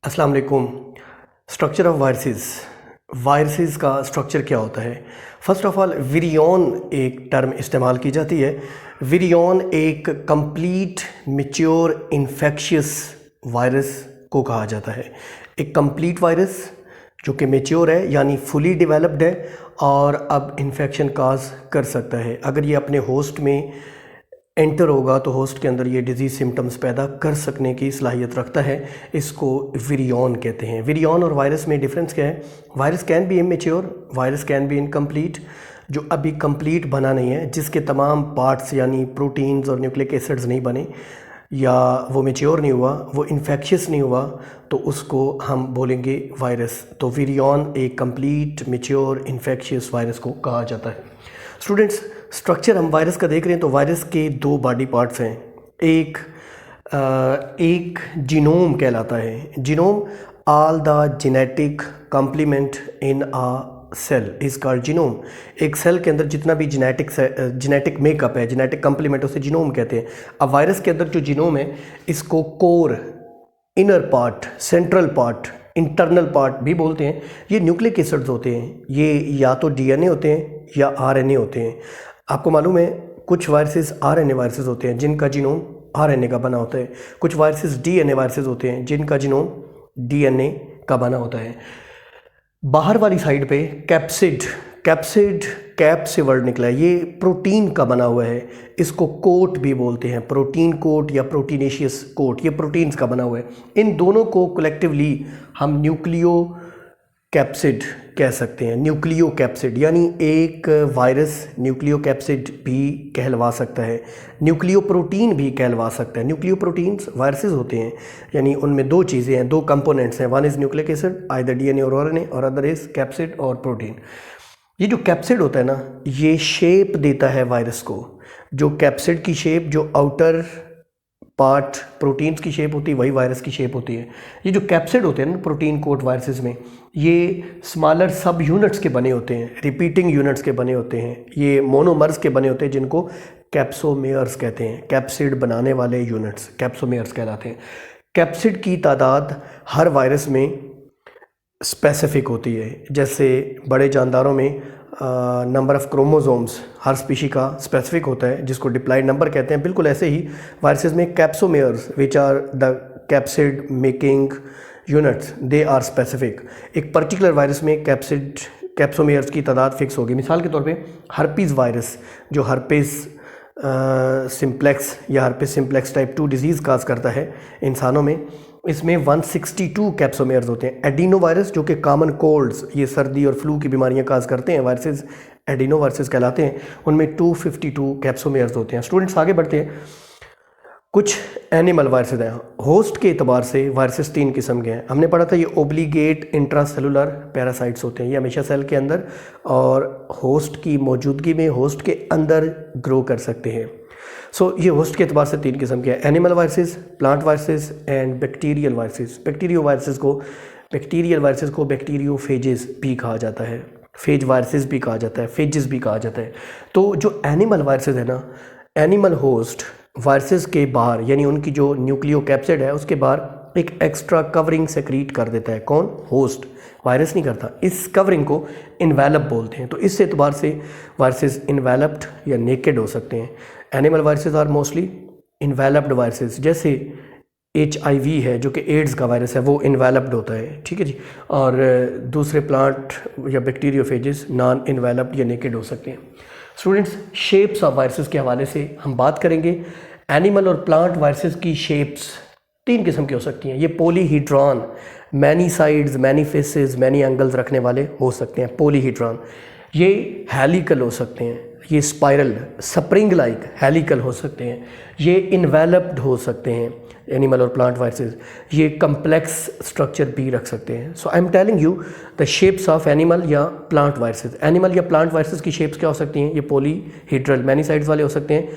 अस्सलाम वालेकुम। Structure of viruses. Viruses का स्ट्रक्चर क्या होता है? फ़र्स्ट ऑफ ऑल विरियन एक टर्म इस्तेमाल की जाती है। विरियन एक कंप्लीट मैच्योर इन्फेक्शियस वायरस को कहा जाता है। एक कंप्लीट वायरस जो कि मैच्योर है यानी फुली डेवलप्ड है और अब इन्फेक्शन काज कर सकता है। अगर ये अपने होस्ट में एंटर होगा तो होस्ट के अंदर ये डिजीज़ सिम्टम्स पैदा कर सकने की सलाहियत रखता है। इसको विरियन कहते हैं। विरियन और वायरस में डिफरेंस क्या है? Virus can be immature, virus can be incomplete. जो अभी कंप्लीट बना नहीं है, जिसके तमाम पार्ट्स यानी प्रोटीन्स और न्यूक्लिक एसिड्स नहीं बने या वो मैच्योर नहीं हुआ, वो इन्फेक्शियस नहीं हुआ, तो उसको हम बोलेंगे वायरस। तो विरियन एक कंप्लीट मैच्योर इन्फेक्शियस वायरस को कहा जाता है। स्टूडेंट्स, स्ट्रक्चर हम वायरस का देख रहे हैं तो वायरस के दो बॉडी पार्ट्स हैं। एक जीनोम कहलाता है। Genome all the genetic complement in a cell is called genome. एक सेल के अंदर जितना भी जेनेटिक मेकअप है, जेनेटिक कॉम्प्लीमेंट, उसे जीनोम कहते हैं। अब वायरस के अंदर जो जीनोम है इसको core, inner part, central part, internal part भी बोलते हैं। ये न्यूक्लिक एसिड्स होते हैं। ये या तो डीएनए होते हैं या आरएनए होते हैं। आपको मालूम है कुछ वायरसेस आरएनए वायरसेस होते हैं जिनका जीनोम आरएनए का बना होता है। कुछ वायरसेस डीएनए वायरसेस होते हैं जिनका जीनोम डीएनए का बना होता है। बाहर वाली साइड पे कैप्सिड, कैप्सिड कैप से वर्ड निकला है, ये प्रोटीन का बना हुआ है। इसको कोट भी बोलते हैं, प्रोटीन कोट या प्रोटीनेशियस कोट, ये प्रोटीन्स का बना हुआ है। इन दोनों को कलेक्टिवली हम न्यूक्लियो कैप्सिड कह सकते हैं। न्यूक्लियो कैप्सिड यानी एक वायरस न्यूक्लियो कैप्सिड भी कहलवा सकता है, न्यूक्लियो प्रोटीन भी कहलवा सकता है। न्यूक्लियो प्रोटीन्स वायरसेस होते हैं, यानी उनमें दो चीज़ें हैं, दो कंपोनेंट्स हैं। One is nucleic acid, either DNA और आरएनए, और अदर इज़ कैप्सिड और प्रोटीन। ये जो कैप्सिड होता है ना, ये शेप देता है वायरस को। जो कैप्सिड की शेप, जो आउटर पार्ट प्रोटीन्स की शेप होती है, वही वायरस की शेप होती है। ये जो कैप्सिड होते हैं ना प्रोटीन कोट वायरसेस में, ये स्मॉलर सब यूनिट्स के बने होते हैं, रिपीटिंग यूनिट्स के बने होते हैं। ये मोनोमर्स के बने होते हैं जिनको कैप्सोमेयर्स कहते हैं। कैप्सिड बनाने वाले यूनिट्स कैप्सोमेयर्स कहलाते हैं। कैप्सिड की तादाद हर वायरस में स्पेसिफिक होती है। जैसे बड़े जानदारों में number of chromosomes her species का स्पेसिफिक होता है जिसको डिप्लॉयड नंबर कहते हैं, बिल्कुल ऐसे ही वायरसेस में capsomeres which are the capsid making units, they are specific. एक पर्टिकुलर वायरस में कैप्सोमेयर्स की तादाद फिक्स होगी। मिसाल के तौर पे हर्पीज़ वायरस, जो हर्पीज़ सिम्प्लेक्स या हर्पीज़ सिम्प्लेक्स टाइप 2 डिजीज़ काज करता है इंसानों में, इसमें 162 कैप्सोमेयर्स होते हैं। एडिनो वायरस जो कि कॉमन कोल्ड्स, ये सर्दी और फ्लू की बीमारियां काज करते हैं, वायरसेस एडिनो वायरसेस कहलाते हैं, उनमें 252 कैप्सोमेयर्स होते हैं। स्टूडेंट्स आगे बढ़ते हैं। कुछ एनिमल वायरसेस हैं। होस्ट के अतबार से वायरसेस 3 किस्म के हैं। हमने पढ़ा था ये ओब्लिगेट इंट्रासेलुलर पैरासाइट्स होते हैं, ये हमेशा सेल के अंदर और होस्ट की मौजूदगी में होस्ट के अंदर ग्रो कर सकते हैं। ये होस्ट के अतबार से 3 किस्म के हैं, animal viruses, plant viruses and bacterial viruses. Bacterial viruses को बैक्टीरियोफेजेस भी कहा जाता है, फेज वायरसेस भी कहा जाता है, फेजेस भी कहा जाता है। तो जो एनिमल वायरसेस है ना, एनिमल होस्ट वायरसेस के बाहर, यानी उनकी जो न्यूक्लियो कैप्सिड है उसके बाहर एक एक्स्ट्रा कवरिंग सेक्रीट कर देता है। कौन? होस्ट। वायरस नहीं करता। इस कवरिंग को इन्वेलप बोलते हैं। तो इस एतबार से वायरसेस इन्वेलप्ड या नेकेड हो सकते हैं। Animal viruses are mostly enveloped viruses. जैसे HIV है जो कि एड्स का वायरस है, वो इन्वेलप्ड होता है, ठीक है जी। और दूसरे प्लांट या बैक्टीरियोफेजेस नॉन इन्वेलप्ड या नेकेड हो सकते हैं। स्टूडेंट्स, शेप्स ऑफ वायरसेस के हवाले से हम बात करेंगे। एनिमल और प्लांट वायरसेस की शेप्स 3 किस्म की हो सकती हैं। ये polyhedron, many sides, many faces, many angles रखने वाले हो सकते हैं, पॉलीहीड्रॉन। ये हेलिकल हो सकते हैं, ये स्पाइरल स्प्रिंग लाइक हेलिकल हो सकते हैं, ये इन्वेलप्ड हो सकते हैं एनिमल और प्लांट वायरसेस, ये कम्प्लेक्स स्ट्रक्चर भी रख सकते हैं। So I am telling you the shapes of animal या प्लांट वायरसेस। एनिमल या प्लांट वायरसेस की शेप्स क्या हो सकती हैं? ये पॉलीहीड्रल मैनी साइड्स वाले हो सकते हैं,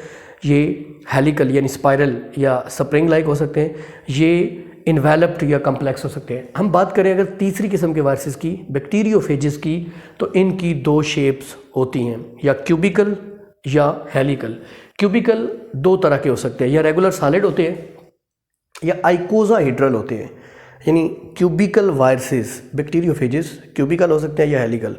ये हेलिकल यानी स्पाइरल या स्प्रिंग लाइक हो सकते हैं, ये इन्वेलप्ड या कम्प्लेक्स हो सकते हैं। हम बात करें अगर तीसरी किस्म के वायरसेस की, बैक्टीरियोफेजेस की, तो इनकी 2 शेप्स होती हैं, या क्यूबिकल या हेलिकल। क्यूबिकल 2 तरह के हो सकते हैं, या रेगुलर सॉलिड होते हैं या आइकोसाहेड्रल होते हैं। यानी क्यूबिकल वायरसेस, बैक्टीरियोफेजेस क्यूबिकल हो सकते हैं या हेलिकल।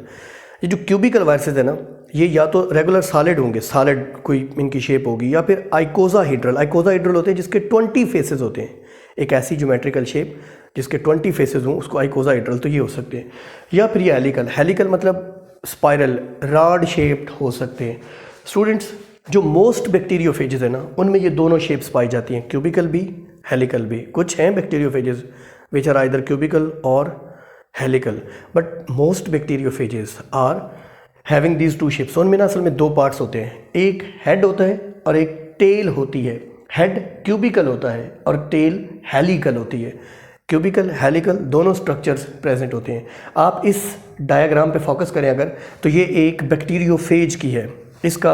ये जो क्यूबिकल वायरसेस है ना, ये या तो रेगुलर सॉलिड होंगे, सॉलिड कोई इनकी शेप होगी, या फिर आइकोसाहीड्रल। आइकोसाहीड्रल होते हैं जिसके 20 फेसेस होते हैं, एक ऐसी ज्योमेट्रिकल शेप जिसके 20 फेसेस हों उसको आइकोसाहीड्रल, तो ये हो सकते हैं। या फिर ये हेलिकल, हेलिकल मतलब स्पाइरल रॉड शेप्ड हो सकते हैं। स्टूडेंट्स, जो मोस्ट बैक्टीरियोफेजेस है ना, उनमें ये दोनों शेप्स पाई जाती हैं, क्यूबिकल भी हेलिकल भी। कुछ हैं bacteriophages which are either cubical or helical, but most bacteriophages are having these two shapes. उनमें ना असल में दो पार्ट्स होते हैं, एक हेड होता है और एक टेल होती है। हेड क्यूबिकल होता है और टेल हेलिकल होती है। क्यूबिकल हेलिकल दोनों स्ट्रक्चर्स प्रेजेंट होते हैं। आप इस डायग्राम पे फोकस करें अगर, तो ये एक बैक्टीरियोफेज की है, इसका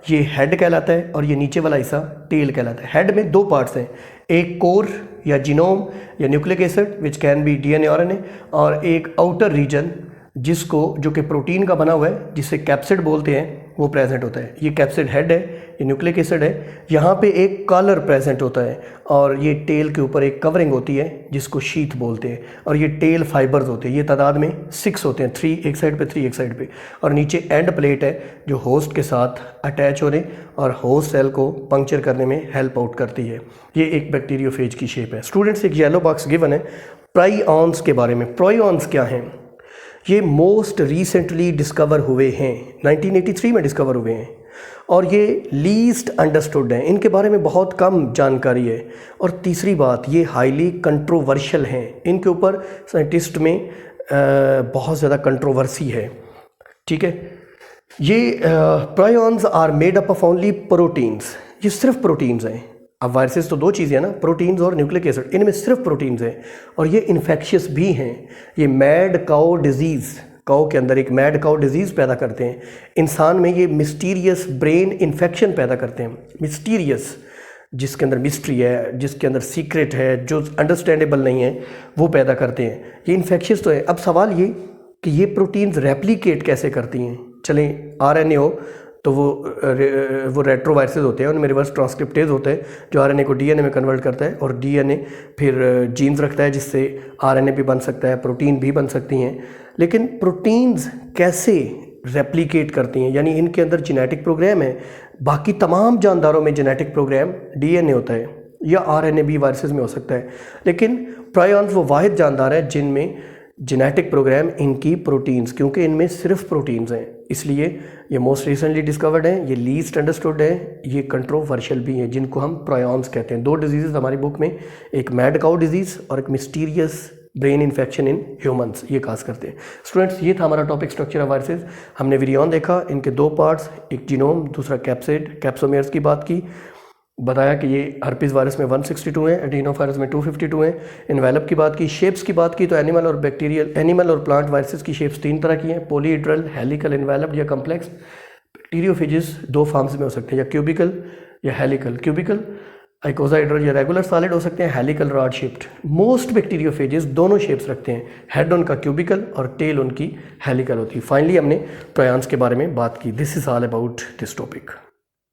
ये हेड कहलाता है और ये नीचे वाला हिस्सा टेल कहलाता है। हेड में दो पार्ट्स हैं, एक कोर या जीनोम या nucleic acid which can be DNA RNA, और एक आउटर रीजन जिसको जो कि प्रोटीन का बना हुआ है जिसे कैप्सिड बोलते हैं, वो प्रेजेंट होता है। ये कैप्सिड हेड है, ये न्यूक्लिक एसिड है। यहाँ पे एक कॉलर प्रेजेंट होता है और ये टेल के ऊपर एक कवरिंग होती है जिसको शीथ बोलते हैं, और ये टेल फाइबर्स होते हैं। ये तादाद में 6 होते हैं, 3 एक साइड पे 3 एक साइड पे, और नीचे एंड प्लेट है जो होस्ट के साथ अटैच होने और होस्ट सेल को पंक्चर करने में हेल्प आउट करती है। ये एक बैक्टीरियोफेज की शेप है। स्टूडेंट्स, एक येलो बॉक्स गिवन है प्राइऑन्स के बारे में। प्राइऑन्स क्या हैं? ये मोस्ट रिसेंटली डिस्कवर हुए हैं, 1983 में डिस्कवर हुए हैं, और ये लीस्ट अंडरस्टूड हैं, इनके बारे में बहुत कम जानकारी है। और तीसरी बात, ये हाईली कंट्रोवर्शियल हैं, इनके ऊपर साइंटिस्ट में बहुत ज़्यादा कंट्रोवर्सी है। ठीक है, ये prions are made up of only proteins, ये सिर्फ प्रोटीन्स हैं। अब वायरसेस तो दो चीज़ें हैं ना, प्रोटीन्स और न्यूक्लिक एसिड, इनमें सिर्फ प्रोटीन्स हैं, और ये इन्फेक्शियस भी हैं। ये मैड काउ डिजीज़, काउ के अंदर एक मैड काउ डिजीज़ पैदा करते हैं। इंसान में ये मिस्टीरियस ब्रेन इन्फेक्शन पैदा करते हैं। मिस्टीरियस, जिसके अंदर मिस्ट्री है, जिसके अंदर सीक्रेट है, जो अंडरस्टैंडेबल नहीं है, वो पैदा करते हैं। ये इन्फेक्शियस तो है। अब सवाल ये कि ये प्रोटीन्स रेप्लिकेट कैसे करती हैं? चलें, आरएनए हो तो वो रेट्रोवायरसेस होते हैं, उनमें रिवर्स ट्रांसक्रिप्टेज होते हैं जो आरएनए को डीएनए में कन्वर्ट करता है, और डीएनए फिर जीन्स रखता है जिससे आरएनए भी बन सकता है, प्रोटीन भी बन सकती हैं। लेकिन प्रोटीन्स कैसे रेप्लिकेट करती हैं? यानी इनके अंदर जेनेटिक प्रोग्राम है। बाकी तमाम जानदारों में जेनेटिक प्रोग्राम डीएनए होता है, या आरएनए भी वायरसेस में हो सकता है, लेकिन प्राइऑन्स वो वाहिद जानदार है जिनमें जेनेटिक प्रोग्राम इनकी प्रोटीन्स, क्योंकि इनमें सिर्फ प्रोटीन्स हैं, इसलिए ये मोस्ट रिसेंटली डिस्कवर्ड हैं, ये लीस्ट अंडरस्टूड है, ये कंट्रोवर्शियल भी हैं, जिनको हम प्राइऑन्स कहते हैं। दो डिजीज़ हमारी बुक में, एक मैड काउ डिजीज़ और एक mysterious brain infection in humans, ये काज करते हैं। स्टूडेंट्स, ये था हमारा टॉपिक स्ट्रक्चर ऑफ वायरसेस। हमने विरियन देखा, इनके दो पार्ट्स, एक जीनोम, दूसरा कैप्सिड, कैप्सोमेयर्स की बात की, बताया कि ये हर्पिस वायरस में 162 है, एडिनोवायरस में 252 है। इन्वेलप की बात की, शेप्स की बात की, तो एनिमल और बैक्टीरियल, एनिमल और प्लांट वायरसेस की शेप्स 3 तरह की हैं, पॉलीहेड्रल, हेलिकल, इन्वेलप्ड या कम्प्लेक्स। बैक्टीरियोफेजेस 2 फॉर्म्स में हो सकते हैं, या क्यूबिकल या हेलिकल। क्यूबिकल आइकोसाहेड्रल या रेगुलर सॉलिड हो सकते हैं, helical rod shaped. Most bacteriophages दोनों शेप्स रखते हैं, हेड उनका क्यूबिकल और टेल उनकी हेलिकल होती है। फाइनली हमने प्राइऑन्स के बारे में बात की। This is all about this topic.